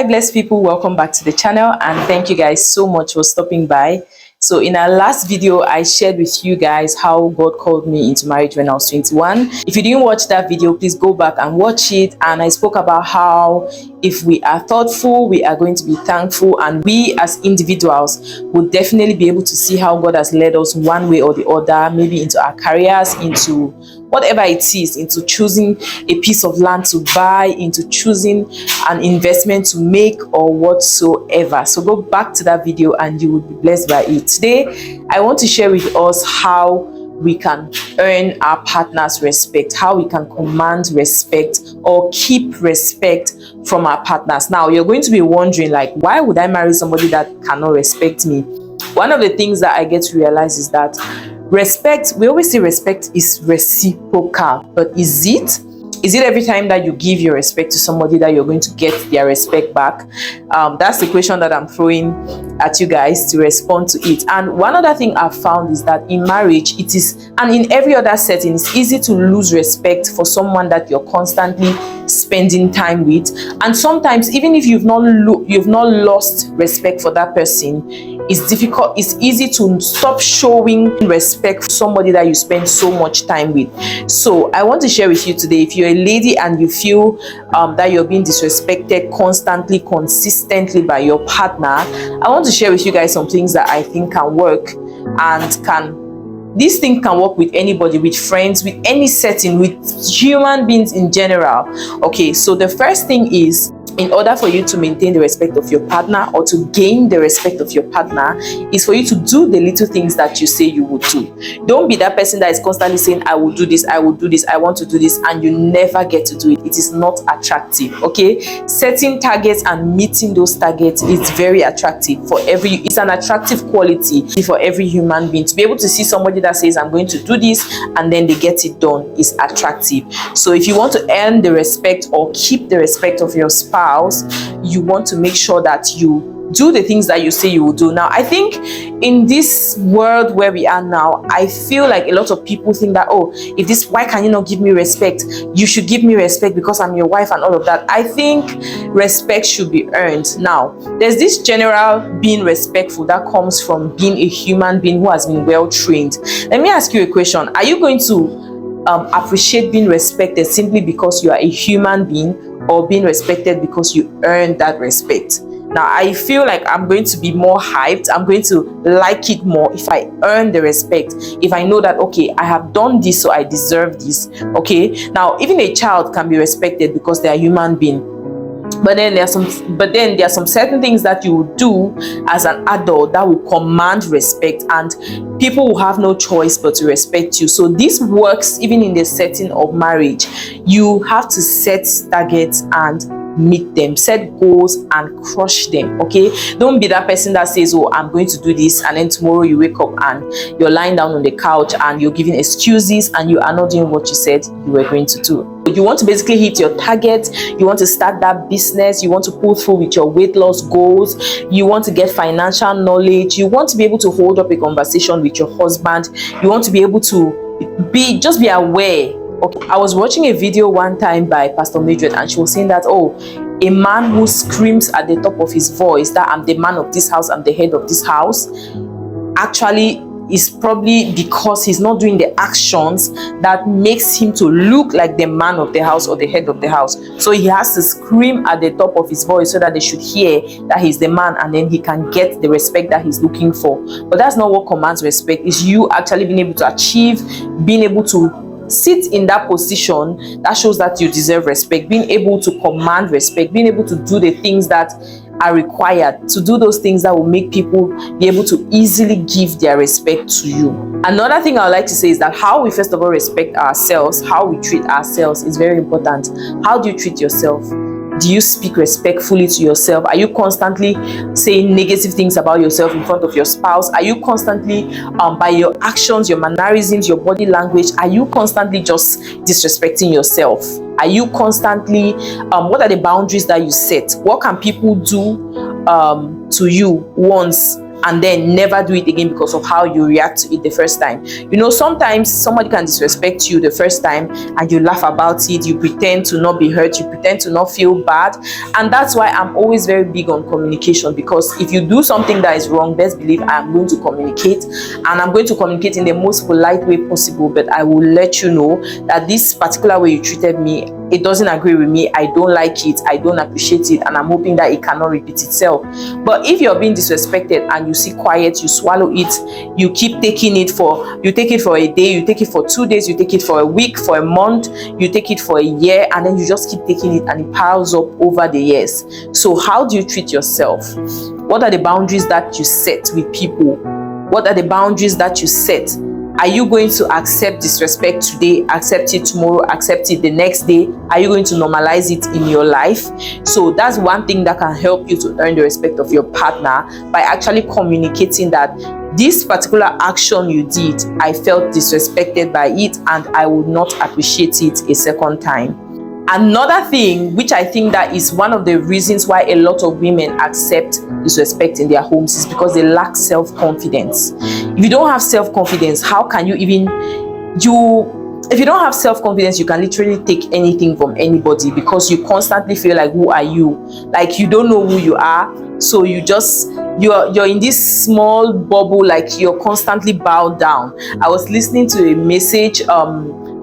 Hi blessed people, welcome back to the channel and thank you guys so much for stopping by. So in our last video I shared with you guys how God called me into marriage when I was 21. If you didn't watch that video, please go back and watch it. And I spoke about how if we are thoughtful, we are going to be thankful, and we as individuals will definitely be able to see how God has led us one way or the other, maybe into our careers, into whatever it is, into choosing a piece of land to buy, into choosing an investment to make, or whatsoever. So go back to that video and you will be blessed by it. Today I want to share with us how we can earn our partner's respect, how we can command respect or keep respect from our partners. Now you're going to be wondering, like, why would I marry somebody that cannot respect me? One of the things that I get to realize is that respect, we always say respect is reciprocal, but is it? Is it every time that you give your respect to somebody that you're going to get their respect back? That's the question that I'm throwing at you guys to respond to it. And one other thing I've found is that in marriage, it is, and in every other setting, it's easy to lose respect for someone that you're constantly spending time with. And sometimes, even if you've not lost respect for that person, it's difficult, it's easy to stop showing respect for somebody that you spend so much time with. So I want to share with you today, if you're a lady and you feel that you're being disrespected constantly, consistently by your partner, I want to share with you guys some things that I think can work, and these things can work with anybody, with friends, with any setting, with human beings in general. Okay, so the first thing is, in order for you to maintain the respect of your partner, or to gain the respect of your partner, is for you to do the little things that you say you would do. Don't be that person that is constantly saying, I will do this, I will do this, I want to do this, and you never get to do it. It is not attractive. Okay, setting targets and meeting those targets is very attractive for it's an attractive quality for every human being. To be able to see somebody that says, I'm going to do this, and then they get it done, is attractive. So if you want to earn the respect or keep the respect of your spouse, you want to make sure that you do the things that you say you will do. Now, I think in this world where we are now, I feel like a lot of people think that, oh, why can you not give me respect? You should give me respect because I'm your wife and all of that. I think respect should be earned. Now, there's this general being respectful that comes from being a human being who has been well trained. Let me ask you a question. Are you going to appreciate being respected simply because you are a human being, or being respected because you earn that respect? Now, I feel like I'm going to be more hyped. I'm going to like it more if I earn the respect. If I know that, okay, I have done this, so I deserve this. Okay. Now, even a child can be respected because they are a human being. But then there are some certain things that you will do as an adult that will command respect, and people will have no choice but to respect you. So this works even in the setting of marriage. You have to set targets and meet them, set goals and crush them. Okay, don't be that person that says, oh, I'm going to do this, and then tomorrow you wake up and you're lying down on the couch and you're giving excuses and you are not doing what you said you were going to do. You want to basically hit your target, you want to start that business, you want to pull through with your weight loss goals, you want to get financial knowledge, you want to be able to hold up a conversation with your husband, you want to be able to be aware. Okay, I was watching a video one time by Pastor Mildred, and she was saying that, oh, a man who screams at the top of his voice that I'm the man of this house, I'm the head of this house, actually is probably because he's not doing the actions that makes him to look like the man of the house or the head of the house. So he has to scream at the top of his voice so that they should hear that he's the man, and then he can get the respect that he's looking for. But that's not what commands respect. It's you actually being able to achieve, being able to sit in that position that shows that you deserve respect, being able to command respect, being able to do the things that are required, to do those things that will make people be able to easily give their respect to you. Another thing I would like to say is that how we first of all respect ourselves, how we treat ourselves, is very important. How do you treat yourself? Do you speak respectfully to yourself? Are you constantly saying negative things about yourself in front of your spouse? Are you constantly, by your actions, your mannerisms, your body language, are you constantly just disrespecting yourself? Are you constantly, what are the boundaries that you set? What can people do to you once and then never do it again because of how you react to it the first time. You know, sometimes somebody can disrespect you the first time and you laugh about it, you pretend to not be hurt, you pretend to not feel bad. And that's why I'm always very big on communication, because if you do something that is wrong, best believe I'm going to communicate, and I'm going to communicate in the most polite way possible. But I will let you know that this particular way you treated me, it doesn't agree with me, I don't like it, I don't appreciate it, and I'm hoping that it cannot repeat itself. But if you're being disrespected and you see quiet, you swallow it, you keep taking it you take it for a day, you take it for 2 days, you take it for a week, for a month, you take it for a year, and then you just keep taking it and it piles up over the years. So how do you treat yourself? What are the boundaries that you set with people? What are the boundaries that you set? Are you going to accept disrespect today, accept it tomorrow, accept it the next day? Are you going to normalize it in your life? So that's one thing that can help you to earn the respect of your partner, by actually communicating that this particular action you did, I felt disrespected by it and I would not appreciate it a second time. Another thing, which I think that is one of the reasons why a lot of women accept disrespect in their homes, is because they lack self-confidence. If you don't have self-confidence, how can you even if you don't have self-confidence, you can literally take anything from anybody, because you constantly feel like, who are you? Like you don't know who you are. So you're in this small bubble, like you're constantly bowed down. I was listening to a message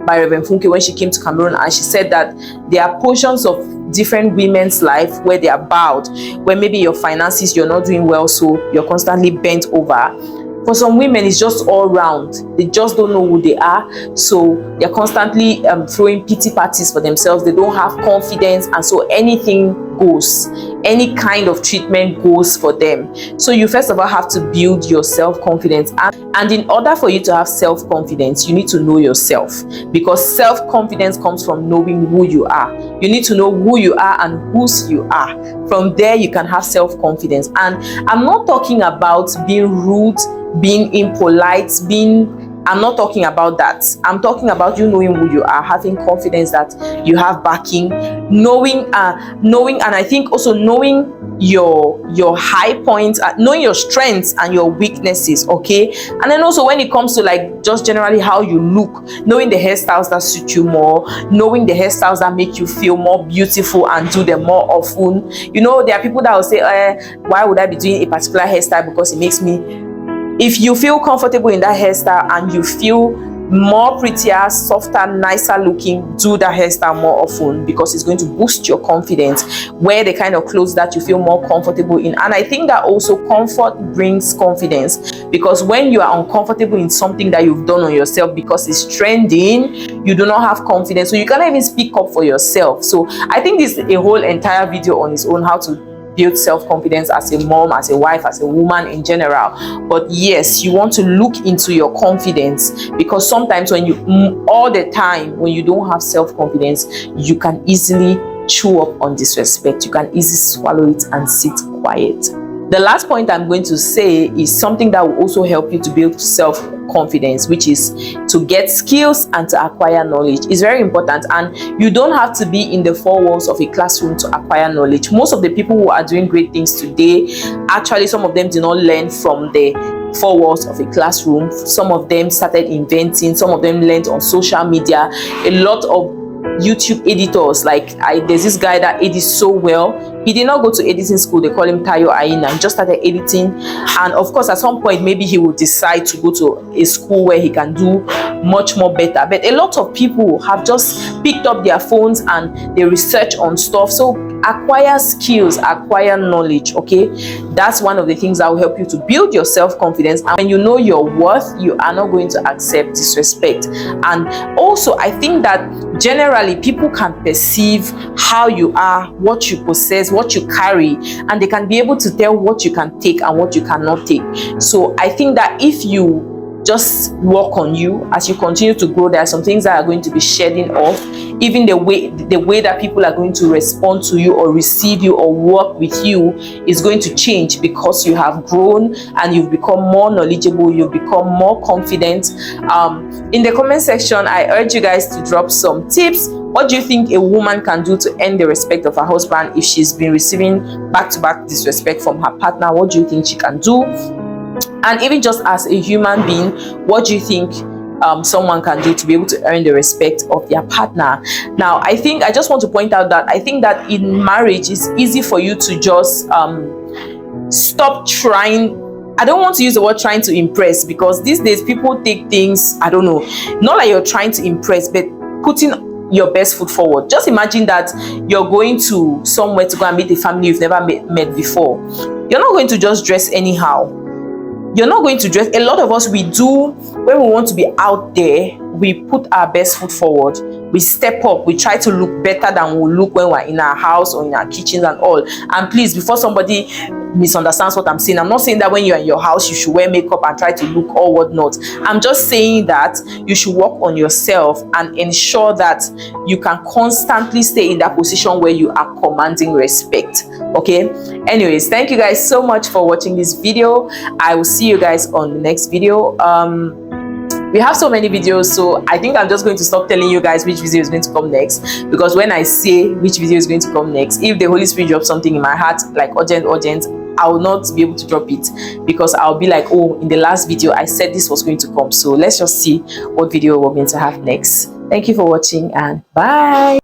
by Reverend Funke when she came to Cameroon, and she said that there are portions of different women's life where they are bowed, where maybe your finances, you're not doing well, so you're constantly bent over. For some women, it's just all round. They just don't know who they are, so they're constantly throwing pity parties for themselves. They don't have confidence, and so anything goes. Any kind of treatment goes for them. So you first of all have to build your self-confidence, and in order for you to have self-confidence, you need to know yourself, because self-confidence comes from knowing who you are. You need to know who you are and whose you are. From there you can have self-confidence. And I'm not talking about being rude, being impolite, I'm not talking about that. I'm talking about you knowing who you are, having confidence that you have backing, knowing, and I think also knowing your high points, knowing your strengths and your weaknesses, okay? And then also when it comes to like just generally how you look, knowing the hairstyles that suit you more, knowing the hairstyles that make you feel more beautiful and do them more often. You know, there are people that will say, why would I be doing a particular hairstyle because it makes me... If you feel comfortable in that hairstyle and you feel more prettier, softer, nicer looking, do that hairstyle more often, because it's going to boost your confidence. Wear the kind of clothes that you feel more comfortable in. And I think that also comfort brings confidence, because when you are uncomfortable in something that you've done on yourself because it's trending, you do not have confidence, so you cannot even speak up for yourself. So I think this is a whole entire video on its own, how to build self-confidence as a mom, as a wife, as a woman in general. But yes, you want to look into your confidence, because sometimes when all the time when you don't have self-confidence, you can easily chew up on disrespect. You can easily swallow it and sit quiet. The last point I'm going to say is something that will also help you to build self-confidence, which is to get skills and to acquire knowledge. It's very important, and you don't have to be in the four walls of a classroom to acquire knowledge. Most of the people who are doing great things today, actually some of them did not learn from the four walls of a classroom. Some of them started inventing, some of them learned on social media. A lot of YouTube editors, like there's this guy that edits so well. He did not go to editing school. They call him Tayo Aina. He just started editing, and of course at some point maybe he will decide to go to a school where he can do much more better. But a lot of people have just picked up their phones and they research on stuff. So acquire skills, acquire knowledge, okay? That's one of the things that will help you to build your self-confidence. And when you know your worth, you are not going to accept disrespect. And also I think that generally people can perceive how you are, what you possess, what you carry, and they can be able to tell what you can take and what you cannot take. So I think that if you just work on you as you continue to grow, there are some things that are going to be shedding off. Even the way that people are going to respond to you or receive you or work with you is going to change, because you have grown and you've become more knowledgeable, you've become more confident. In the comment section, I urge you guys to drop some tips. What do you think a woman can do to earn the respect of her husband if she's been receiving back-to-back disrespect from her partner? What do you think she can do? And even just as a human being, what do you think someone can do to be able to earn the respect of their partner? Now, I just want to point out that I think that in marriage, it's easy for you to just stop trying. I don't want to use the word trying to impress, because these days people take things, I don't know, not like you're trying to impress, but putting your best foot forward. Just imagine that you're going to somewhere to go and meet a family you've never met before. You're not going to just dress anyhow. You're not going to dress. A lot of us, we do, when we want to be out there, we put our best foot forward. We step up. We try to look better than we look when we're in our house or in our kitchens and all. And please, before somebody misunderstands what I'm saying, I'm not saying that when you're in your house you should wear makeup and try to look all whatnot. I'm just saying that you should work on yourself and ensure that you can constantly stay in that position where you are commanding respect. Okay, anyways, thank you guys so much for watching this video. I will see you guys on the next video. We have so many videos, so I think I'm just going to stop telling you guys which video is going to come next, because when I say which video is going to come next, if the Holy Spirit drops something in my heart like urgent, I will not be able to drop it, because I'll be like, oh, in the last video I said this was going to come. So let's just see what video we're going to have next. Thank you for watching, and bye.